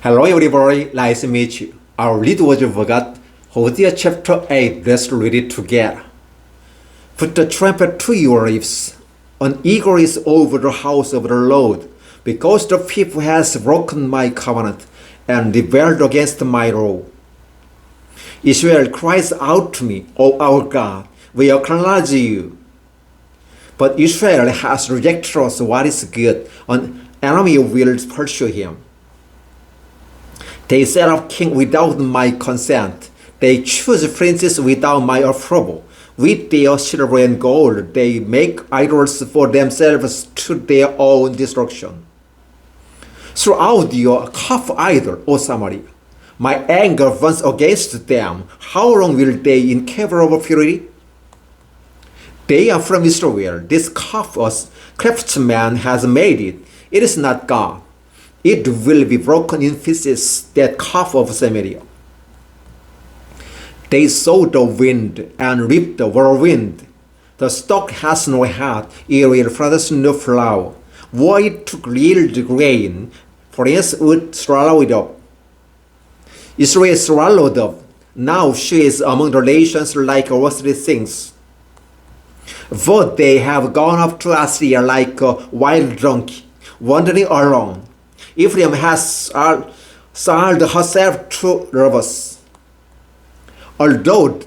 Hello everybody, nice to meet you. Our lead was forgot Hosea chapter 8. Let's read it together. Put the trumpet to your lips. An eagle is over the house of the Lord, because the people has broken my covenant and rebelled against my law. Israel cries out to me, O our God, we acknowledge you. But Israel has rejected us what is good. An enemy will pursue him. They set up king without my consent. They choose princes without my approval. With their silver and gold, they make idols for themselves to their own destruction. Throughout your half idol, O Samaria, my anger burns against them. How long will they incapable of purity? They are from Israel. This calf a craftsman has made it. It is not God. It will be broken in pieces, that calf of Samaria. They sow the wind and reap the whirlwind. The stalk has no heart, it will produce no flower. Were it to yield grain, France would swallow it up. Israel swallowed up. Now she is among the nations like earthly things. For they have gone up to Assyria like a wild donkey, wandering along. Ephraim has sold herself to robbers. Although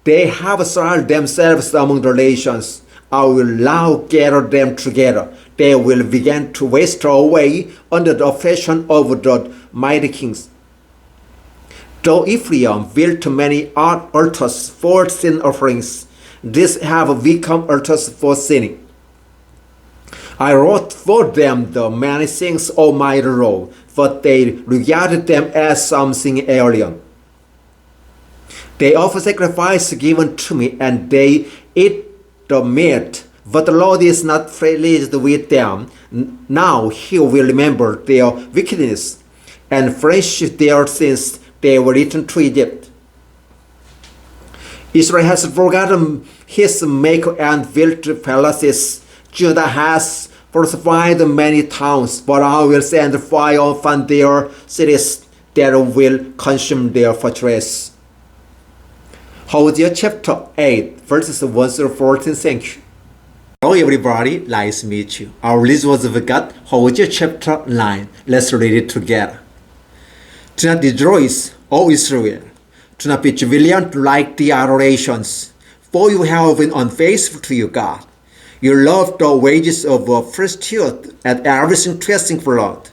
they have sold themselves among the nations, I will now gather them together. They will begin to waste away under the oppression of the mighty kings. Though Ephraim built many altars for sin offerings, these have become altars for sinning. I wrote for them the many things of my law, but they regarded them as something alien. They offer sacrifice given to me, and they eat the meat, but the Lord is not pleased with them. Now he will remember their wickedness and punish their sins. They will return to Egypt. Israel has forgotten his Maker and built palaces. Judah has fortified many towns, but I will send fire upon their cities that will consume their fortress. Hosea chapter 8, verses 1 through 14. Thank you. Hello everybody, nice to meet you. Our list was forgot Hosea chapter 9. Let's read it together. Do not rejoice, O Israel. Do not be jubilant like the other nations, for you have been unfaithful to your God. You love the wages of a prostitute and everything dressing blood.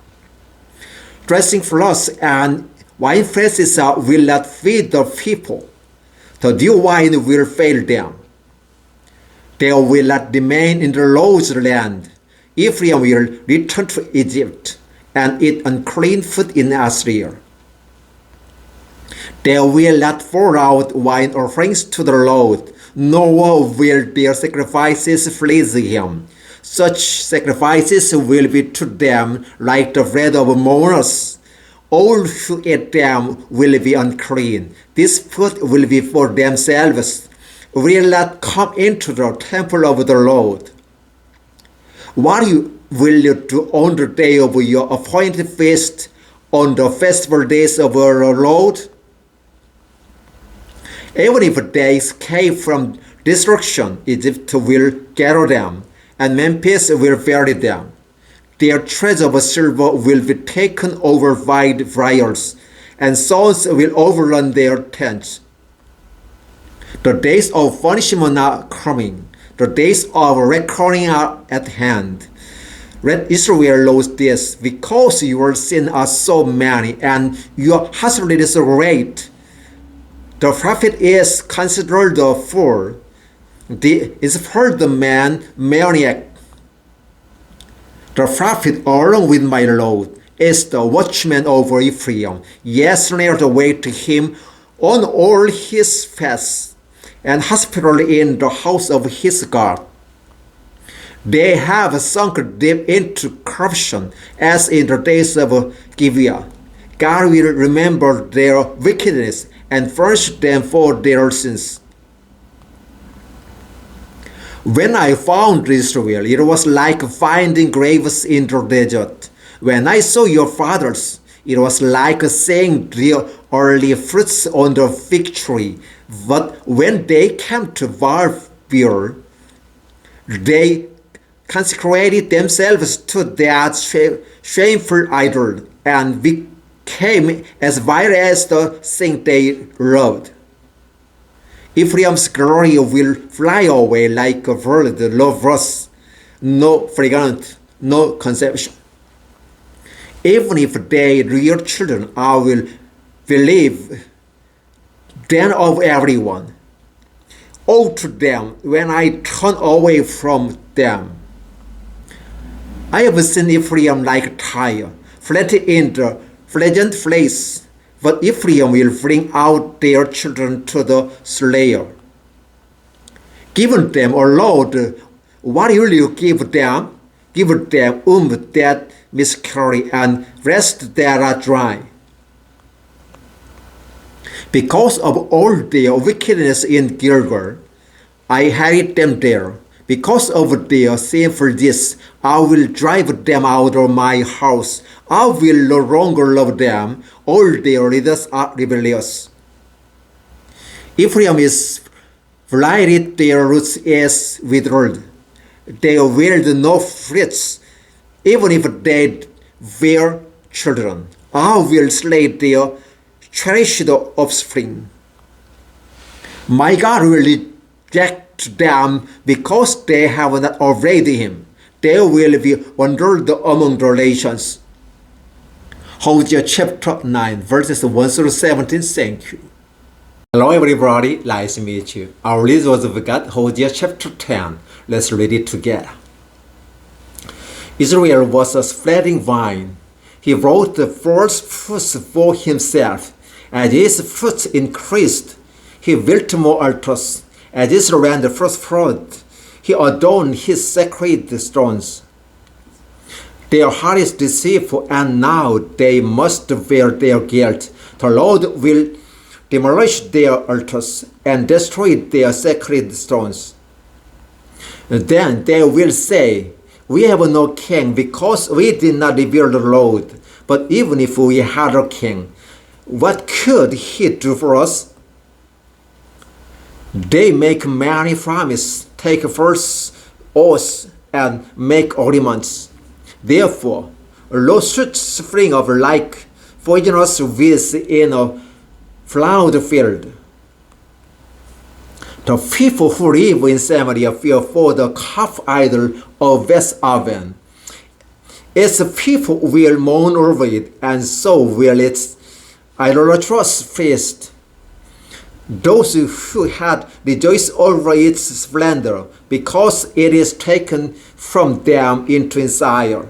Dressing floods and wine presses will not feed the people. The new wine will fail them. They will not remain in the Lord's land. Ephraim will return to Egypt and eat unclean food in Assyria. They will not pour out wine offerings to the Lord, nor will their sacrifices please him. Such sacrifices will be to them like the bread of mourners. All who eat them will be unclean. This food will be for themselves, will not come into the temple of the Lord. What will you do on the day of your appointed feast, on the festival days of our Lord? Even if they escape from destruction, Egypt will gather them, and Memphis will bury them. Their treasure of silver will be taken over by the briars, and swords will overrun their tents. The days of punishment are coming. The days of reckoning are at hand. Let Israel knows this, because your sins are so many, and your hostility is so great. The prophet is considered a fool. Is heard the man maniac. The prophet, along with my Lord, is the watchman over Ephraim. Yes, near the way to him on all his paths, and hospitably in the house of his God. They have sunk deep into corruption, as in the days of Gibeah. God will remember their wickedness and punish them for their sins. When I found Israel, it was like finding graves in the desert. When I saw your fathers, It was like seeing the early fruits on the fig tree. But when they came to Babel, they consecrated themselves to that shameful idol and became as vile as the thing they loved. Ephraim's glory will fly away like a bird loveless, no fragrance, no conception. Even if they real children, I will believe then of everyone. Woe to them when I turn away from them. I have seen Ephraim like Tyre, flat in the pleasant place, but Ephraim will bring out their children to the slayer. Give them, O Lord, what will you give them? Give them that miscarry and breasts that are dry. Because of all their wickedness in Gilgal, I hate them there. Because of their sinful deeds, I will drive them out of my house. I will no longer love them. All their leaders are rebellious. Ephraim is blighted, their roots is withered. They wield no fruits, even if they bear children. I will slay their cherished offspring. My God will reject them because they have not obeyed him. They will be wandered among the nations. Hosea chapter 9, verses 1 through 17. Thank you. Hello everybody, nice to meet you. Our list was of God, Hosea chapter 10. Let's read it together. Israel was a spreading vine. He brought the first fruits for himself. As his fruits increased, he built more altars. As his land prospered, he adorned his sacred stones. Their heart is deceitful, and now they must bear their guilt. The Lord will demolish their altars and destroy their sacred stones. Then they will say, we have no king because we did not revere the Lord. But even if we had a king, what could he do for us? They make many promises, take false oaths, and make agreements. Therefore, lawsuits spring up like poisonous weeds in a plowed field. The people who live in Samaria fear for the calf idol of Beth-aven. Its people will mourn over it, and so will its idolatrous feast. Those who had rejoiced over its splendor, because it is taken from them into exile.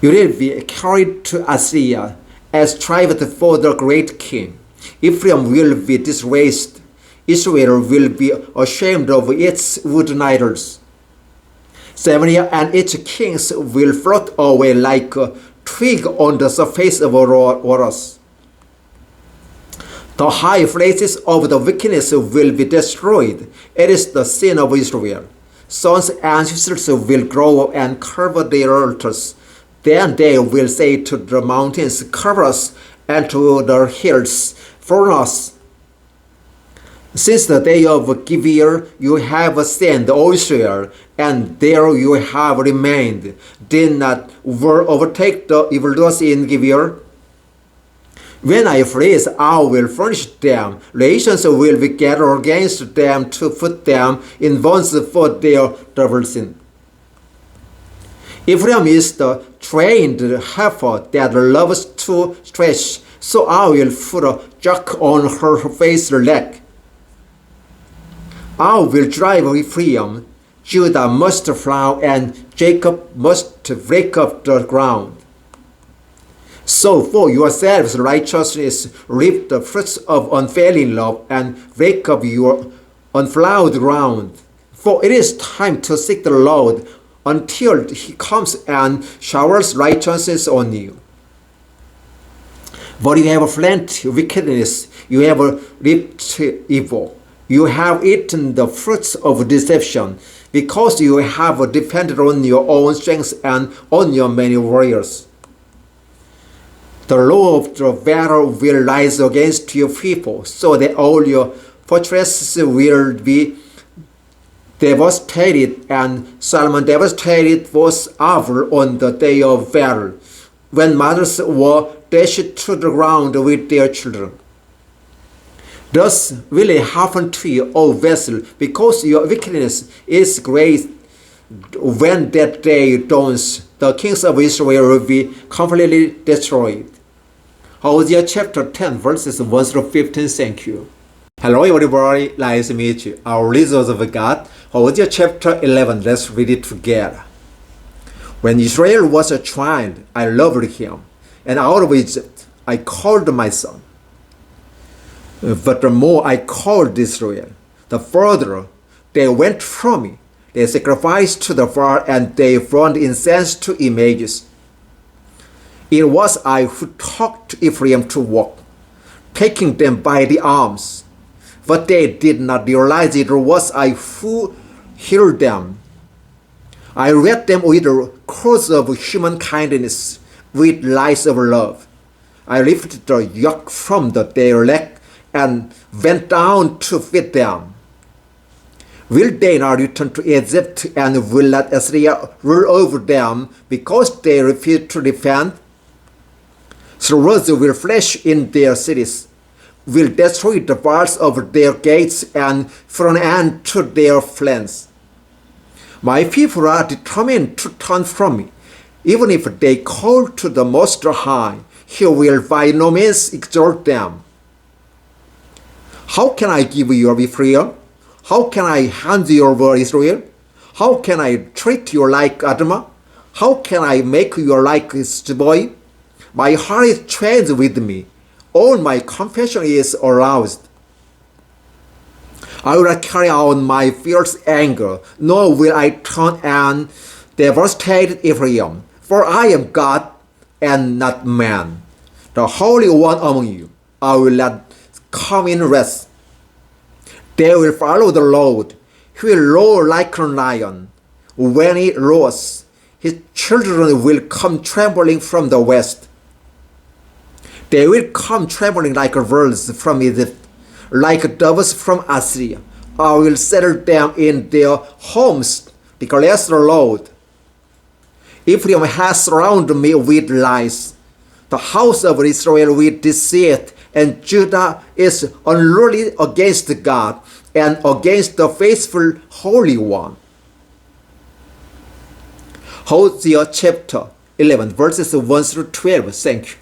You will be carried to Assyria as tribute for the great king. Ephraim will be disgraced. Israel will be ashamed of its wooden idols. Samaria and its kings will float away like a twig on the surface of waters. The high places of the wickedness will be destroyed. It is the sin of Israel. Sons and sisters will grow up and cover their altars. Then they will say to the mountains, cover us, and to the hills, for us. Since the day of Gibeah you have sinned, O Israel, and there you have remained. Did not war overtake the evildoers in Gibeah? When I freeze, I will furnish them. Nations will be gathered against them to put them in bonds for their double sin. Ephraim is the trained heifer that loves to stretch, so I will put a jack on her face leg. I will drive Ephraim. Judah must plow, and Jacob must break up the ground. So for yourselves righteousness, reap the fruits of unfailing love, and break up your unplowed ground. For it is time to seek the Lord until he comes and showers righteousness on you. But you have planted wickedness, you have reaped evil. You have eaten the fruits of deception. because you have depended on your own strength and on your many warriors. The law of the battle will rise against your people, so that all your fortresses will be devastated, and Solomon devastated was Avil on the day of battle, when mothers were dashed to the ground with their children. Thus will it happen to you, O vessel, because your wickedness is great. When that day dawns, the kings of Israel will be completely destroyed. Hosea chapter 10 verses 1 through 15. Thank you. Hello everybody, nice to meet you. Our resource of God, Hosea chapter 11. Let's read it together. When Israel was a child, I loved him, and out of Egypt I called my son. But the more I called Israel, the further they went from me. They sacrificed to the fire, and they burned incense to images. It was I who taught Ephraim to walk, taking them by the arms. But they did not realize it was I who healed them. I read them with the cords of human kindness, with lies of love. I lifted the yoke from their neck and went down to feed them. Will they not return to Egypt, and will not Assyria rule over them, because they refuse to defend? Swords will flash in their cities, will destroy the bars of their gates, and put an end to their plans. My people are determined to turn from me. Even if they call to the Most High, He will by no means exalt them. How can I give you Ephraim? How can I hand you over Israel? How can I treat you like Admah? How can I make you like his boy? My heart is changed with me. All my compassion is aroused. I will not carry out my fierce anger, nor will I turn and devastate Ephraim. For I am God and not man, the Holy One among you. I will not come in rest. They will follow the Lord. He will roar like a lion. When he roars, his children will come trembling from the west. They will come trembling like birds from Egypt, like doves from Assyria. I will settle them in their homes, declares the Lord. Ephraim has surrounded me with lies, the house of Israel with deceit, and Judah is unruly against God and against the faithful Holy One. Hosea chapter 11 verses 1 through 12. Thank you.